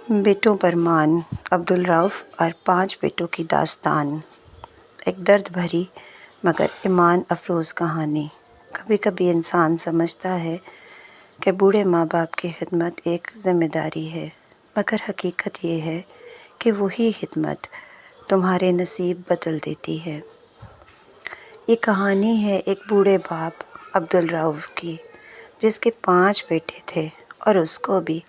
بیٹوں پر مان، عبدالرؤف اور 5 بیٹوں کی داستان۔ ایک درد بھری مگر ایمان افروز کہانی۔ کبھی کبھی انسان سمجھتا ہے کہ بوڑھے ماں باپ کی خدمت ایک ذمہ داری ہے، مگر حقیقت یہ ہے کہ وہی خدمت تمہارے نصیب بدل دیتی ہے۔ یہ کہانی ہے ایک بوڑھے باپ عبدالرؤف کی، جس کے 5 بیٹے تھے اور اس کو بھی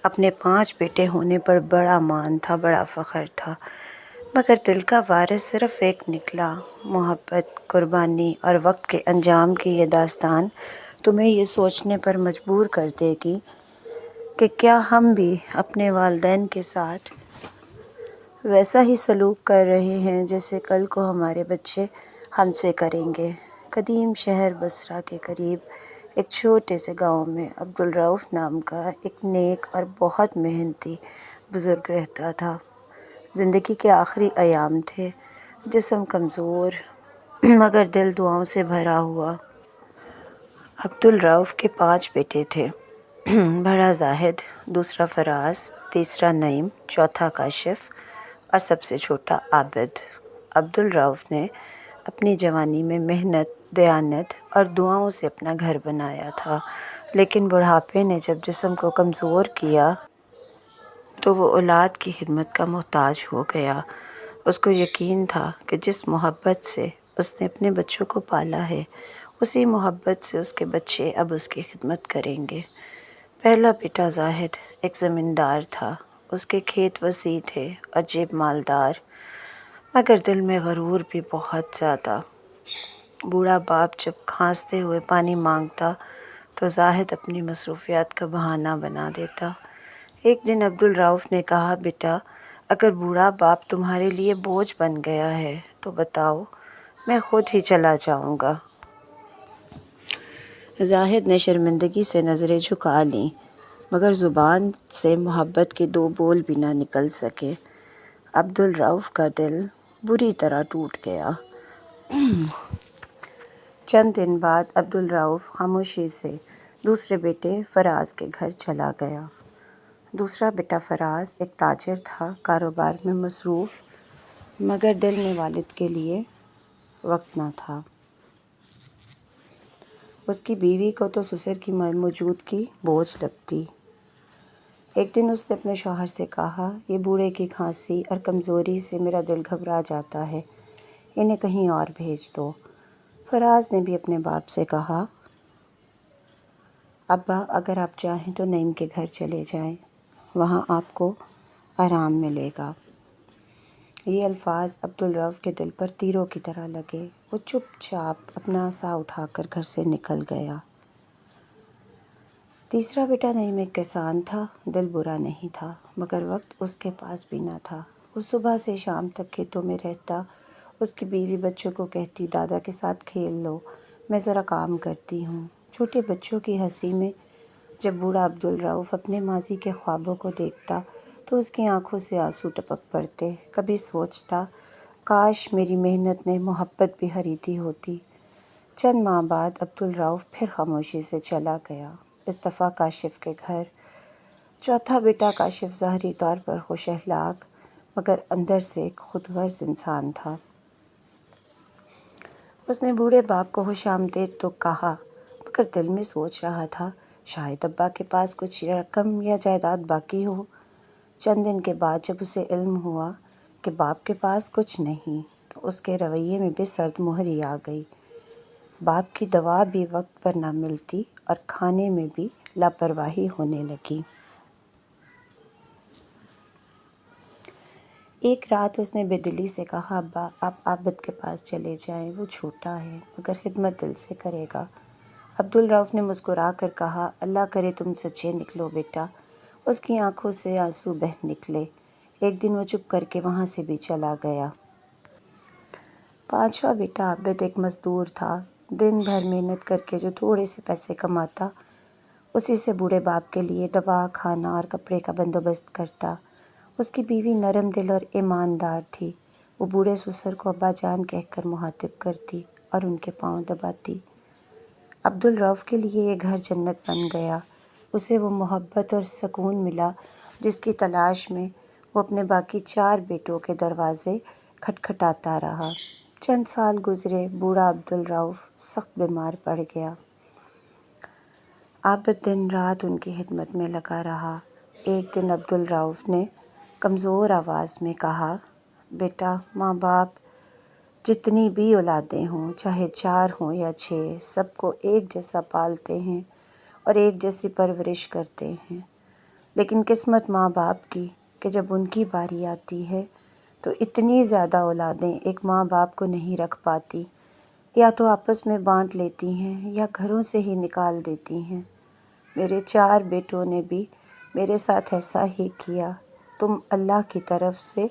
اپنے 5 بیٹے ہونے پر بڑا مان تھا، بڑا فخر تھا، مگر دل کا وارث صرف ایک نکلا۔ محبت، قربانی اور وقت کے انجام کی یہ داستان تمہیں یہ سوچنے پر مجبور کر دے گی کہ کیا ہم بھی اپنے والدین کے ساتھ ویسا ہی سلوک کر رہے ہیں جیسے کل کو ہمارے بچے ہم سے کریں گے۔ قدیم شہر بصرہ کے قریب ایک چھوٹے سے گاؤں میں عبدالرؤف نام کا ایک نیک اور بہت محنتی بزرگ رہتا تھا۔ زندگی کے آخری ایام تھے، جسم کمزور مگر دل دعاؤں سے بھرا ہوا۔ عبدالرؤف کے 5 بیٹے تھے، بڑا زاہد، دوسرا فراز، تیسرا نعیم، چوتھا کاشف اور سب سے چھوٹا عابد۔ عبدالرؤف نے اپنی جوانی میں محنت، دیانت اور دعاؤں سے اپنا گھر بنایا تھا، لیکن بڑھاپے نے جب جسم کو کمزور کیا تو وہ اولاد کی خدمت کا محتاج ہو گیا۔ اس کو یقین تھا کہ جس محبت سے اس نے اپنے بچوں کو پالا ہے، اسی محبت سے اس کے بچے اب اس کی خدمت کریں گے۔ پہلا بیٹا زاہد ایک زمیندار تھا۔ اس کے کھیت وسیع تھے اور جیب مالدار، مگر دل میں غرور بھی بہت زیادہ۔ بوڑھا باپ جب کھانستے ہوئے پانی مانگتا تو زاہد اپنی مصروفیات کا بہانہ بنا دیتا۔ ایک دن عبدالرؤف نے کہا، بیٹا، اگر بوڑھا باپ تمہارے لیے بوجھ بن گیا ہے تو بتاؤ، میں خود ہی چلا جاؤں گا۔ زاہد نے شرمندگی سے نظریں جھکا لیں، مگر زبان سے محبت کے 2 بول بھی نہ نکل سکے۔ عبدالرؤف کا دل بری طرح ٹوٹ گیا۔ چند دن بعد عبدالرؤف خاموشی سے دوسرے بیٹے فراز کے گھر چلا گیا۔ دوسرا بیٹا فراز ایک تاجر تھا، کاروبار میں مصروف، مگر دل میں والد کے لیے وقت نہ تھا۔ اس کی بیوی کو تو سسر کی موجودگی بوجھ لگتی۔ ایک دن اس نے اپنے شوہر سے کہا، یہ بوڑھے کی کھانسی اور کمزوری سے میرا دل گھبرا جاتا ہے، انہیں کہیں اور بھیج دو۔ فراز نے بھی اپنے باپ سے کہا، ابا، اگر آپ چاہیں تو نعیم کے گھر چلے جائیں، وہاں آپ کو آرام ملے گا۔ یہ الفاظ عبدالرؤف کے دل پر تیروں کی طرح لگے۔ وہ چپ چاپ اپنا عصا اٹھا کر گھر سے نکل گیا۔ تیسرا بیٹا نعیم ایک کسان تھا، دل برا نہیں تھا، مگر وقت اس کے پاس بھی نہ تھا۔ وہ صبح سے شام تک کھیتوں میں رہتا۔ اس کی بیوی بچوں کو کہتی، دادا کے ساتھ کھیل لو، میں ذرا کام کرتی ہوں۔ چھوٹے بچوں کی ہنسی میں جب بوڑھا عبدالرؤف اپنے ماضی کے خوابوں کو دیکھتا تو اس کی آنکھوں سے آنسو ٹپک پڑتے۔ کبھی سوچتا، کاش میری محنت نے محبت بھی خریدی ہوتی۔ چند ماہ بعد عبدالرؤف پھر خاموشی سے چلا گیا، اس دفعہ کاشف کے گھر۔ چوتھا بیٹا کاشف ظاہری طور پر خوش اخلاق مگر اندر سے ایک خود غرض انسان تھا۔ اس نے بوڑھے باپ کو خوش آمدید تو کہا، مگر دل میں سوچ رہا تھا، شاید ابا کے پاس کچھ رقم یا جائیداد باقی ہو۔ چند دن کے بعد جب اسے علم ہوا کہ باپ کے پاس کچھ نہیں تو اس کے رویے میں بھی سرد مہری آ گئی۔ باپ کی دوا بھی وقت پر نہ ملتی اور کھانے میں بھی لاپرواہی ہونے لگی۔ ایک رات اس نے بے دلی سے کہا، ابا، آپ عابد کے پاس چلے جائیں، وہ چھوٹا ہے مگر خدمت دل سے کرے گا۔ عبدالرؤف نے مسکرا کر کہا، اللہ کرے تم سچے نکلو بیٹا۔ اس کی آنکھوں سے آنسو بہہ نکلے۔ ایک دن وہ چپ کر کے وہاں سے بھی چلا گیا۔ 5واں بیٹا عابد ایک مزدور تھا، دن بھر محنت کر کے جو تھوڑے سے پیسے کماتا اسی سے بوڑھے باپ کے لیے دوا، کھانا اور کپڑے کا بندوبست کرتا۔ اس کی بیوی نرم دل اور ایماندار تھی۔ وہ بوڑھے سسر کو ابا جان کہہ کر مخاطب کرتی اور ان کے پاؤں دباتی۔ عبدالرؤف کے لیے یہ گھر جنت بن گیا۔ اسے وہ محبت اور سکون ملا جس کی تلاش میں وہ اپنے باقی 4 بیٹوں کے دروازے کھٹکھٹاتا رہا۔ چند سال گزرے، بوڑھا عبدالرؤف سخت بیمار پڑ گیا۔ عابد دن رات ان کی خدمت میں لگا رہا۔ ایک دن عبدالرؤف نے کمزور آواز میں کہا، بیٹا، ماں باپ جتنی بھی اولادیں ہوں، چاہے 4 ہوں یا 6، سب کو ایک جیسا پالتے ہیں اور ایک جیسی پرورش کرتے ہیں، لیکن قسمت ماں باپ کی کہ جب ان کی باری آتی ہے تو اتنی زیادہ اولادیں ایک ماں باپ کو نہیں رکھ پاتی، یا تو آپس میں بانٹ لیتی ہیں یا گھروں سے ہی نکال دیتی ہیں۔ میرے 4 بیٹوں نے بھی میرے ساتھ ایسا ہی کیا۔ تم اللہ کی طرف سے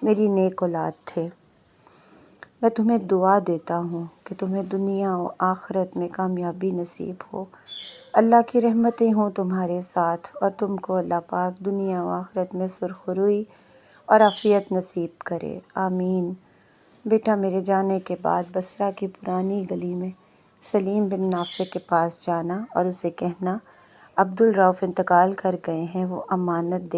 میری نیک اولاد تھے۔ میں تمہیں دعا دیتا ہوں کہ تمہیں دنیا و آخرت میں کامیابی نصیب ہو۔ اللہ کی رحمتیں ہوں تمہارے ساتھ اور تم کو اللہ پاک دنیا و آخرت میں سرخروئی اور عافیت نصیب کرے، آمین۔ بیٹا، میرے جانے کے بعد بصرہ کی پرانی گلی میں سلیم بن نافع کے پاس جانا اور اسے کہنا، عبدالرؤف انتقال کر گئے ہیں، وہ امانت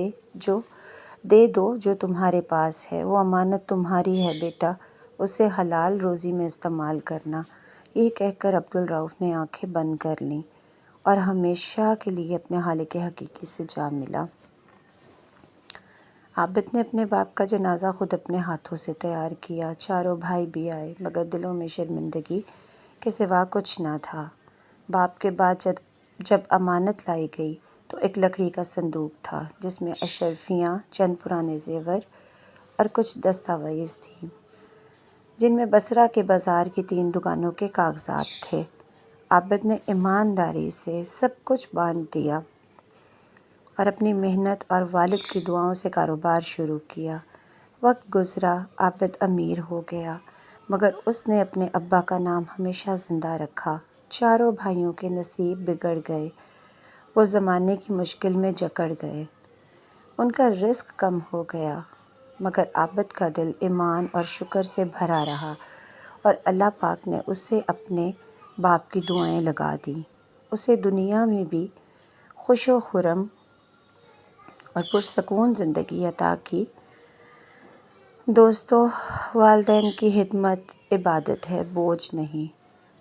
دے دو جو تمہارے پاس ہے، وہ امانت تمہاری ہے بیٹا، اسے حلال روزی میں استعمال کرنا۔ یہ کہہ کر عبدالرؤف نے آنکھیں بند کر لیں اور ہمیشہ کے لیے اپنے خالق حقیقی سے جا ملا۔ عابد نے اپنے باپ کا جنازہ خود اپنے ہاتھوں سے تیار کیا۔ 4 بھائی بھی آئے، مگر دلوں میں شرمندگی کے سوا کچھ نہ تھا۔ باپ کے بعد جب امانت لائی گئی تو ایک لکڑی کا صندوق تھا جس میں اشرفیاں، چند پرانے زیور اور کچھ دستاویز تھیں، جن میں بصرہ کے بازار کی 3 دکانوں کے کاغذات تھے۔ عابد نے ایمانداری سے سب کچھ بانٹ دیا اور اپنی محنت اور والد کی دعاؤں سے کاروبار شروع کیا۔ وقت گزرا، عابد امیر ہو گیا، مگر اس نے اپنے ابا کا نام ہمیشہ زندہ رکھا۔ 4 بھائیوں کے نصیب بگڑ گئے، وہ زمانے کی مشکل میں جکڑ گئے، ان کا رزق کم ہو گیا، مگر عابد کا دل ایمان اور شکر سے بھرا رہا اور اللہ پاک نے اسے اپنے باپ کی دعائیں لگا دیں، اسے دنیا میں بھی خوش و خرم اور پرسکون زندگی عطا کی۔ دوستو، والدین کی خدمت عبادت ہے، بوجھ نہیں۔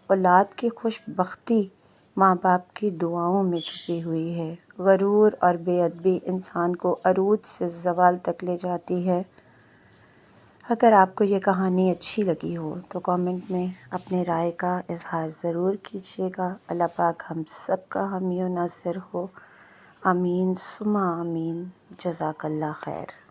اولاد کی خوش بختی ماں باپ کی دعاؤں میں چھپی ہوئی ہے۔ غرور اور بے ادبی انسان کو عروج سے زوال تک لے جاتی ہے۔ اگر آپ کو یہ کہانی اچھی لگی ہو تو کامنٹ میں اپنے رائے کا اظہار ضرور کیجیے گا۔ اللہ پاک ہم سب کا حامی و ناصر ہو، آمین ثم آمین۔ جزاک اللہ خیر۔